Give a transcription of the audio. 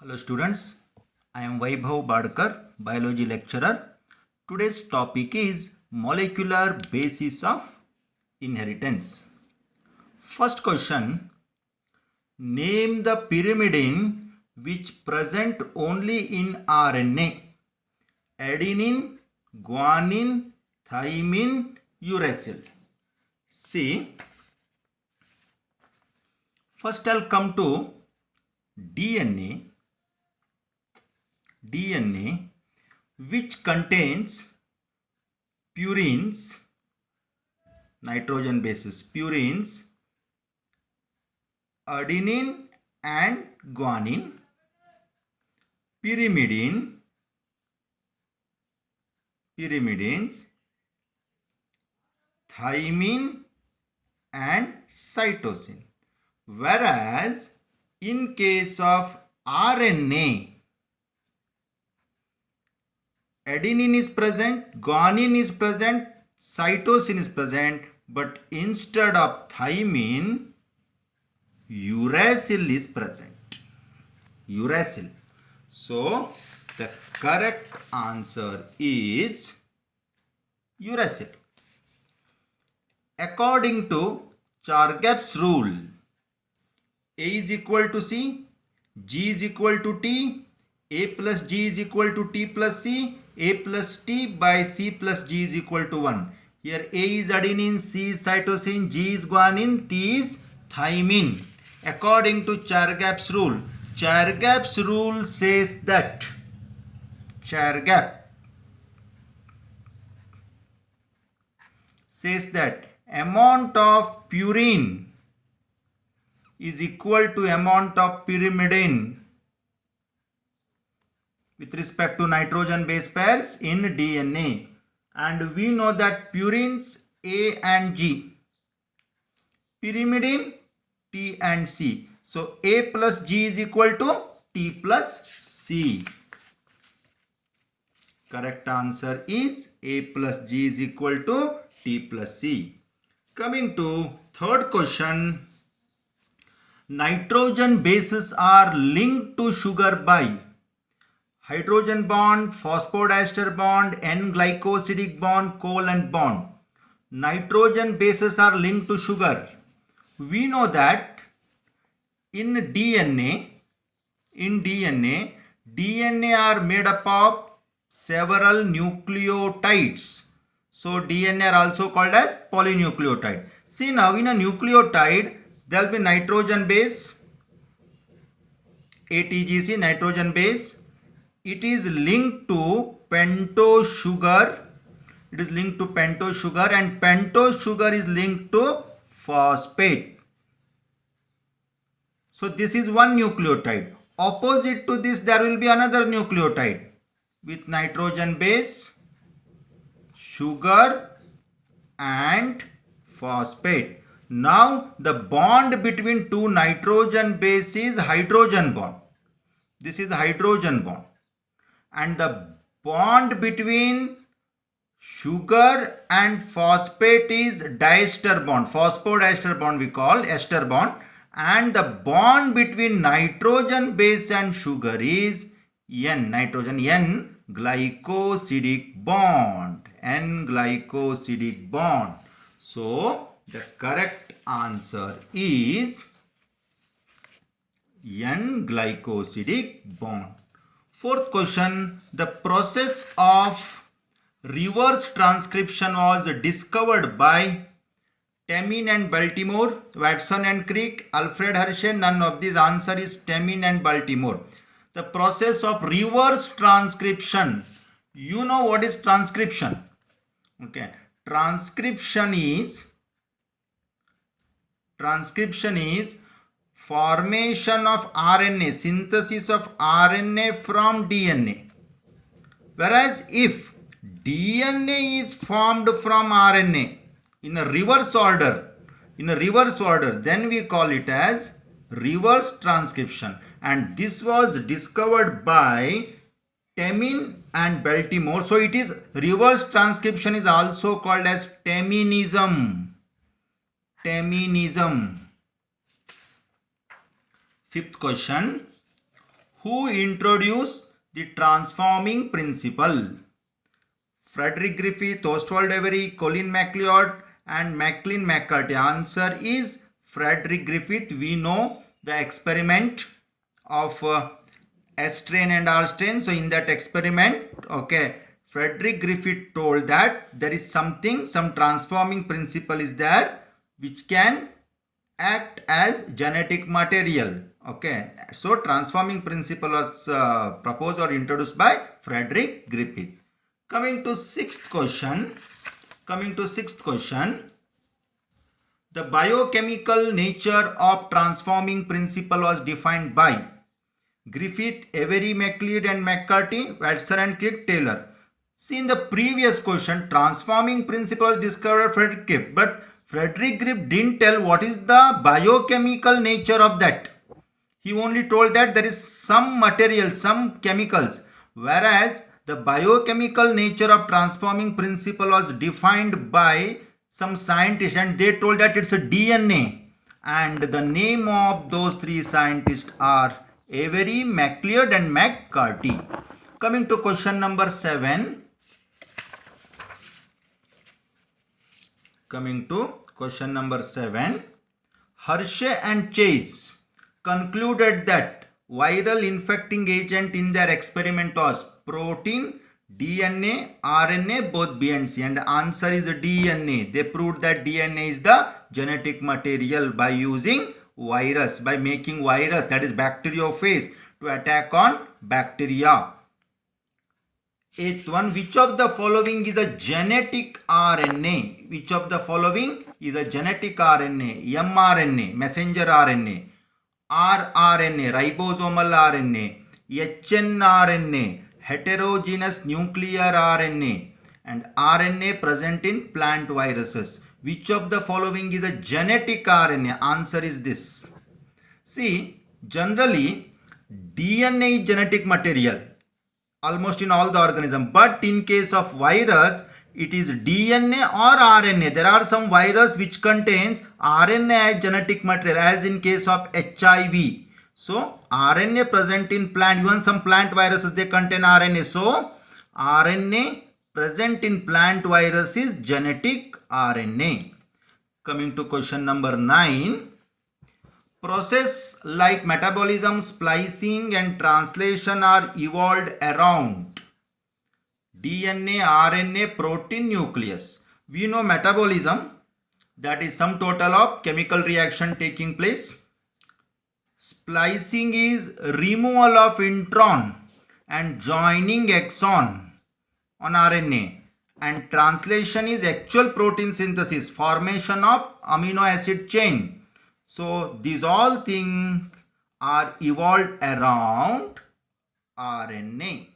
Hello students, I am Vaibhav Badkar, biology lecturer. Today's topic is molecular basis of inheritance. First question, name the pyrimidine which present only in RNA. Adenine, guanine, thymine, uracil. See, first I'll come to DNA which contains purines, nitrogen bases, purines, adenine and guanine, pyrimidines, thymine and cytosine. Whereas in case of RNA, adenine is present, guanine is present, cytosine is present, but instead of thymine, uracil is present. Uracil. So, the correct answer is uracil. According to Chargaff's rule, A is equal to C, G is equal to T, A plus G is equal to T plus C, A plus T by C plus G is equal to 1. Here A is adenine, C is cytosine, G is guanine, T is thymine. According to Chargaff's rule says that amount of purine is equal to amount of pyrimidine with respect to nitrogen base pairs in DNA. And we know that purines A and G, pyrimidine T and C. So A plus G is equal to T plus C. Correct answer is A plus G is equal to T plus C. Coming to third question, nitrogen bases are linked to sugar by hydrogen bond, phosphodiester bond, N-glycosidic bond, covalent bond. Nitrogen bases are linked to sugar. We know that in DNA are made up of several nucleotides. So DNA are also called as polynucleotide. See now, in a nucleotide there will be nitrogen base, ATGC, nitrogen base. It is linked to pentose sugar. And pentose sugar is linked to phosphate. So this is one nucleotide. Opposite to this there will be another nucleotide with nitrogen base, sugar and phosphate. Now the bond between two nitrogen base is hydrogen bond. This is hydrogen bond. And the bond between sugar and phosphate is diester bond. Phosphodiester bond we call ester bond. And the bond between nitrogen base and sugar is N-glycosidic bond. N-glycosidic bond. So the correct answer is N-glycosidic bond. Fourth question, the process of reverse transcription was discovered by Temin and Baltimore, Watson and Crick, Alfred Hershey. None of these. Answer is Temin and Baltimore. The process of reverse transcription. You know what is transcription? Okay. Transcription is formation of RNA, synthesis of RNA from DNA. Whereas if DNA is formed from RNA in a reverse order, then we call it as reverse transcription. And this was discovered by Temin and Baltimore. So it is reverse transcription is also called as Teminism. Fifth question, Who introduced the transforming principle? Frederick Griffith, Ostwald Avery, Colin MacLeod and Maclean McCarthy. Answer is Frederick Griffith. We know the experiment of S train and R train. So in that experiment, okay, Frederick Griffith told that there is some transforming principle is there which can act as genetic material. Okay, so transforming principle was proposed or introduced by Frederick Griffith. Coming to sixth question, the biochemical nature of transforming principle was defined by Griffith, Avery, MacLeod and McCarthy, Watson and Crick, Taylor. See, in the previous question, transforming principle was discovered by Frederick Griffith, but Frederick Griffith didn't tell what is the biochemical nature of that. He only told that there is some material, some chemicals, whereas the biochemical nature of transforming principle was defined by some scientists and they told that it's a DNA, and the name of those three scientists are Avery, MacLeod and McCarthy. Coming to question number 7. Hershey and Chase concluded that viral infecting agent in their experiment was protein, DNA, RNA, both B and C, and the answer is DNA. They proved that DNA is the genetic material by using virus, by making virus, that is bacteriophage, to attack on bacteria. Eighth one, which of the following is a genetic RNA? Which of the following is a genetic RNA? mRNA, messenger RNA, rRNA, ribosomal RNA, hnRNA, heterogeneous nuclear RNA, and RNA present in plant viruses. Which of the following is a genetic RNA? Answer is this. See, generally DNA is genetic material almost in all the organism, but in case of virus it is DNA or RNA. There are some virus which contains RNA as genetic material, as in case of HIV. So RNA present in plant, even some plant viruses they contain RNA. So RNA present in plant virus is genetic RNA. Coming to question number 9. Process like metabolism, splicing and translation are evolved around DNA, RNA, protein, nucleus. We know metabolism, that is sum total of chemical reaction taking place. Splicing is removal of intron and joining exon on RNA, and translation is actual protein synthesis, formation of amino acid chain. So these all things are evolved around RNA.